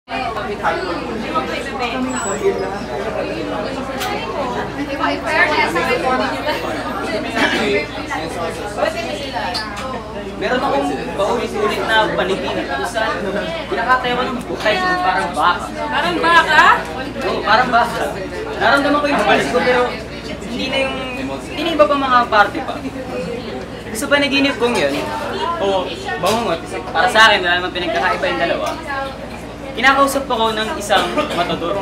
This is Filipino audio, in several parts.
Meron akong paulit-ulit na panitin kung saan pinakatayo ko ng bukay parang baka. Parang baka? Oo, parang baka. Naramdaman ko yung palis ko pero hindi na iba pa mga party pa. Sa panaginip kong yun, o bangungot, para sa akin, wala naman pinagkakaiba yung dalawa. Kinakausap ako ng isang matador.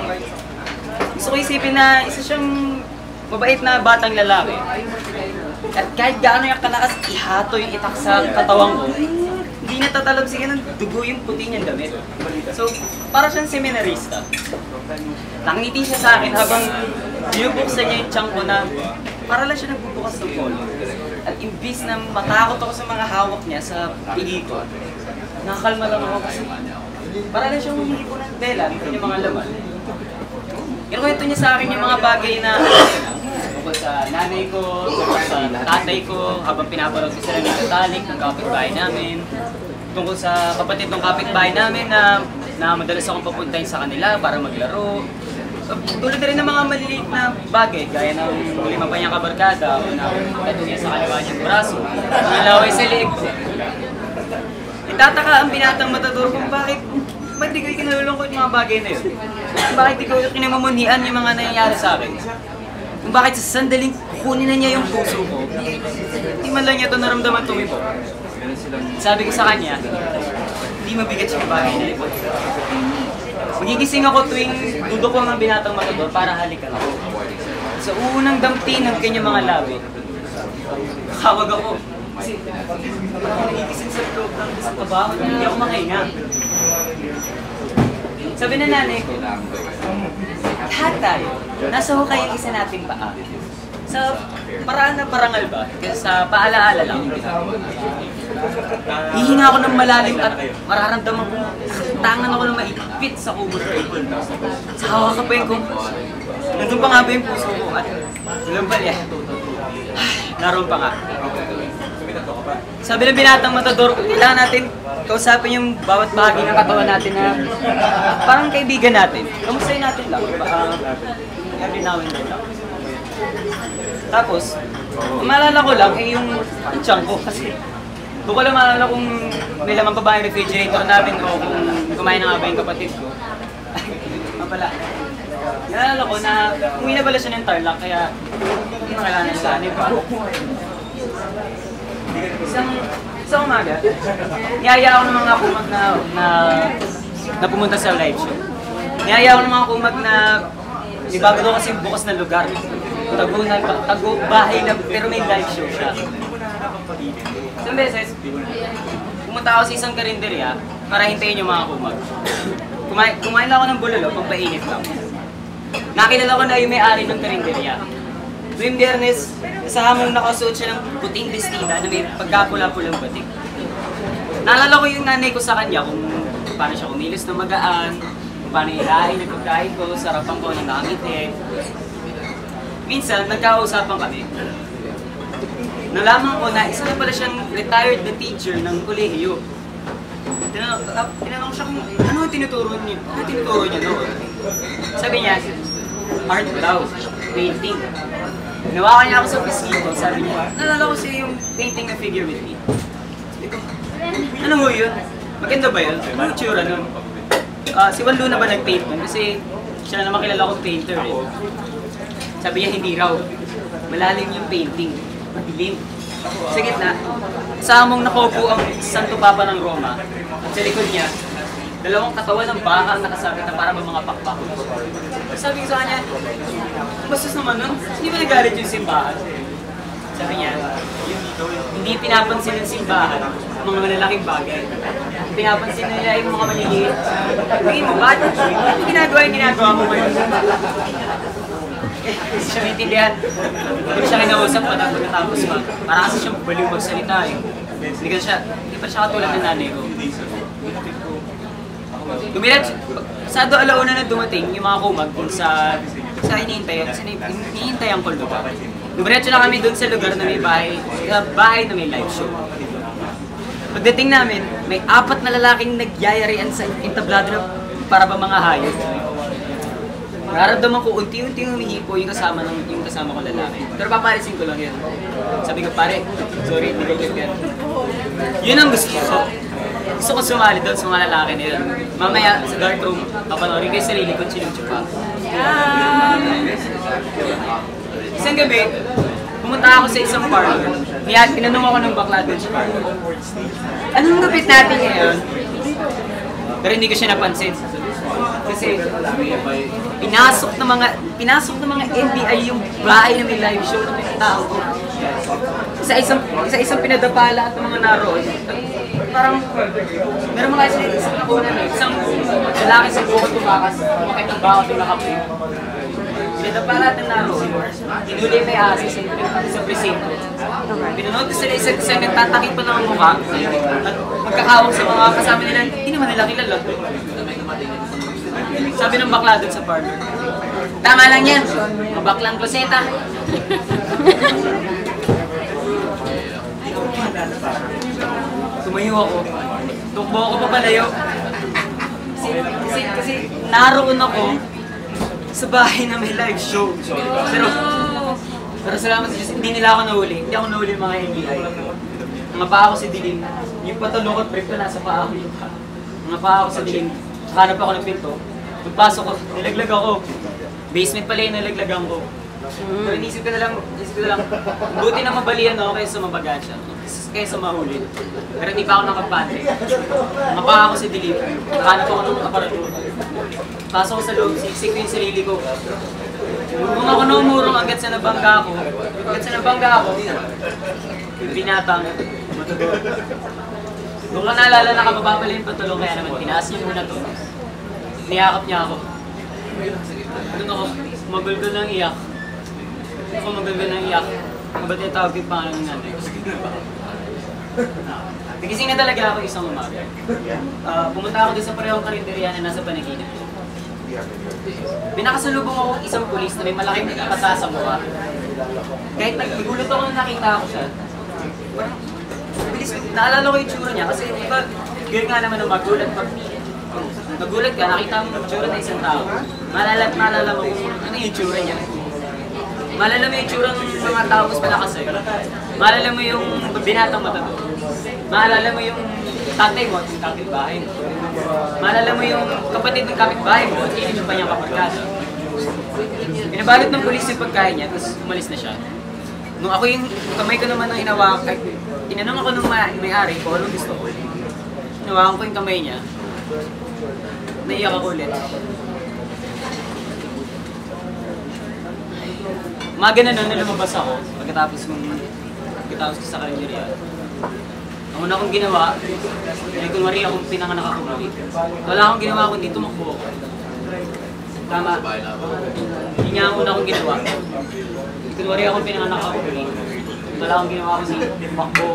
Gusto ko isipin na isa siyang mabait na batang lalaki. At kahit gaano yung kalakas ihato yung itak sa katawang ko, hindi natatalab siya ng dugo yung puti niyang damit. So, para siyang seminarista. Nakangiti siya sa akin habang binubuksan niya yung tiyan ko na para lang siya nagbubukas ng polo. At imbis na matakot ako sa mga hawak niya sa pigi ko, nakakalma lang ako kasi para lang siyang humihipo ng tela ng kanyang mga laman. Kinukwento niya sa akin yung mga bagay na tungkol sa nanay ko, tungkol sa tatay ko, habang pinapanood ko sila ng Titanic ng kapitbahay namin, tungkol sa kapatid ng kapitbahay namin na madalas akong papuntahin sa kanila para maglaro. Tulad na rin ng mga maliliit na bagay, gaya ng lima pa niyang kabarkada o na tattoo niya sa kaliwa niyang braso, mga laway sa liig ko. Itataka ang binatang matador kung bakit di ko ikinalulungkot yung mga bagay na yun. Bakit di ko kinamamunian yung mga nangyayari sa akin. Kung bakit sa sandaling kukunin na niya yung puso ko, di man lang niya ito naramdaman tumipo. Sabi ko sa kanya, di mabigat yung bagay na ito. Magigising ako tuwing dudok ko ng binatang matador para halikan ako. Sa unang damti ng kanyang mga labi, hawag ako. Kasi nagigising sa loob ng isang trabaho, hindi ako makahinga. Sabi na nanay ko, lahat tayo, nasa hukay ang isa nating paa. Sa paraan na parangal ba? Kasi sa paalaala lang. Hihinga ako ng malalim at mararamdaman ko tangan ako ng maipit sa kubot ko. Sa hawakapin ko, nandun pa nga ba yung puso ko at walang balya. Naroon pa nga. Sabi ng binatang matador, kailangan natin kausapin yung bawat bahagi ng katawan natin na parang kaibigan natin. Kamustahin natin lang. Every now and then lang. Tapos, maalala ko lang yung tiyan ko kasi doon ko lang maalala kung may laman pa ba yung refrigerator namin o kung kumain na nga ba yung kapatid ko. Mapala. Naalala ko na umuwi na pala siya ng Tarlac kaya hindi na kailangan sa anin pa. Isang umaga, niyaya ako ng mga kumag na pumunta sa live show. Niyaya ako ng mga kumag na ibago ko kasi bukas na lugar. Tago bahay lang pero may live show siya. Isang beses, pumunta ako sa isang karinderya para hintayin yung mga kumag. Kumain lang ako ng bulalo, pampainit lang. Nakilala ko na yung may-ari ng karinderya. Tuwing Biyernes, sa hamong nakasuot siya ng puting listina na may pagkapula-pulang batik. Naalala ko yung nanay ko sa kanya kung paano siya kumilos na magaan, kung paano ihain yung pagkain ko, sarapan ko ng nakangiti. Minsan, nagkausapan kami. Nalaman ko na isa na pala siyang retired na teacher ng kolehiyo. Tinanong siya kung ano tinuturo niya noon. Sabi niya, art daw, painting. Nawakan niya ako sa pisngi ko, sabi niya, nalala ko siya yung painting na figure with me. Sabi ko, ano mo yun? Maganda ba yun? Ano tsura nun? Si Juan Luna ba nag-paint nun? Kasi siya na naman kilala kong painter eh. Sabi niya, hindi raw. Malalim yung painting. Madilim. Sa gitna, sa among nakaupo ang Santo Papa ng Roma. At sa likod niya, dalawang katawan ng baka ang nakasabit na parang mga pakpak. Sabi ko sa kanya, bastos naman nun, hindi ba nagalit yung simbahan? Sabi niya, hindi pinapansin ng simbahan ang mga malalaking bagay. Pinapansin nila yung mga maliliit. Tingin mo, bakit yung ginagawa mo ngayon? Hindi siya maintindihan. Hindi siya kinausap pagkatapos pa. Para kasi siyang baliw magsalita eh. Hindi pa siya katulad ng nanay ko. Dumiretso, sado alauna na dumating yung mga kumag kung sa inihintayan ko lugar. Dumiretso na kami dun sa lugar na may bahay na may live show. Pagdating namin, may 4 na lalaking nagyayarian sa entablado na para ba mga hayop. Nararamdaman ko unti-unti humihipo yung kasama ko lalaki. Pero papalisin ko lang yun. Sabi ko, pare, sorry, hindi ko clip yan. Yun ang gusto ko. Gusto ko sumali doon sa mga lalaki na yun. Mamaya sa dark room, papanoorin ko yung sarili ko, chilong-chupa. Isang gabi, pumunta ako sa isang parlor. Tinanong ako ng bakla doon sa parlor. Anong gupit natin ngayon? Pero hindi ko siya napansin. Kasi pinasok ng mga NBI yung bahay na may live show na pinatao ko. Isa-isang pinadapala at mga naroon. Parang meron mga isang lalaki sa bukod tumakas, makita ng bakot yung nakapoy. Pinadapala at ng naroon. Inuli may asis sa presinto. Pinanood ko sila isa nagtatakip pa ng mukha at magkakawag sa mga kasama nila, hindi naman nila kilala. Sabi ng bakla doon sa parlor, tama lang yan, mabaklang kloseta. Tumayo ako, tukbo ako papalayo. Kasi naroon ako sa bahay na may live show. Pero salamat sa Diyos, hindi nila ako nahuli. Hindi ako nahuli mga NBI. Mga paa ako sa dilim. Yung patulukot brief ko nasa paa ako. Mga paa ako sa dilim. Hanap ako ng pinto. Pagpasok ko, nilaglag ako. Basement pala yung nilaglagan ko. Pero inisip ko na lang, buti na mabalian ako kaysa mabagaan siya. Kaysa mahuli. Pero hindi pa ako nakapante. Mga paa ako sa dilim. Hanap ako ng aparatura. Pasok ko sa loob, siksik ko yung sarili ko. Kung ako namurong agad sa nabangga ako, binatang, matulog. Kung ka naalala na kababa pala yung patulong, kaya naman tinaas niya muna to. Niyakap niya ako. Doon ako, magulgol ng iyak. Ba't yung tawag yung pangalan ng nanay? Nagising na talaga ako isang umaga. Pumunta ako din sa parehong karinderya na nasa panaginip ko. Pinakasalubong ako isang pulis na may malaking pata sa mukha. Kahit nagulat ako nung nakita ako siya. Bilis, naalala ko yung tsura niya kasi iba, ganyan nga naman ang magulat ka, nakita mo yung tsura ng isang tao. Maalala mo kung ano yung tsura niya. Maalala mo yung tsura ng mga tao mas malakas sa'yo. Maalala mo yung binatang matado. Maalala mo yung tatay mo at yung kapitbahay mo. Maalala mo yung kapatid ng kapitbahay mo at hindi pa niyang kapagkada. Pinabalot ng pulis yung pagkain niya, tapos umalis na siya. Nung ako yung kamay ko naman ang hinawakan, tinanong ako nung may-ari kung anong gusto ko. Hinawakan ko yung kamay niya. Naiyak ako ulit. Umaga na nun, lumabas ako pagkatapos ko sa karinderya. Ang una kong ginawa, ay kunwari akong pinanganak ako. Wala akong ginawa kundi tumakbo ako. Tama. Hindi nga ang una kong ginawa. Kunwari akong pinanganak ako. Wala akong ginawa kundi tumakbo.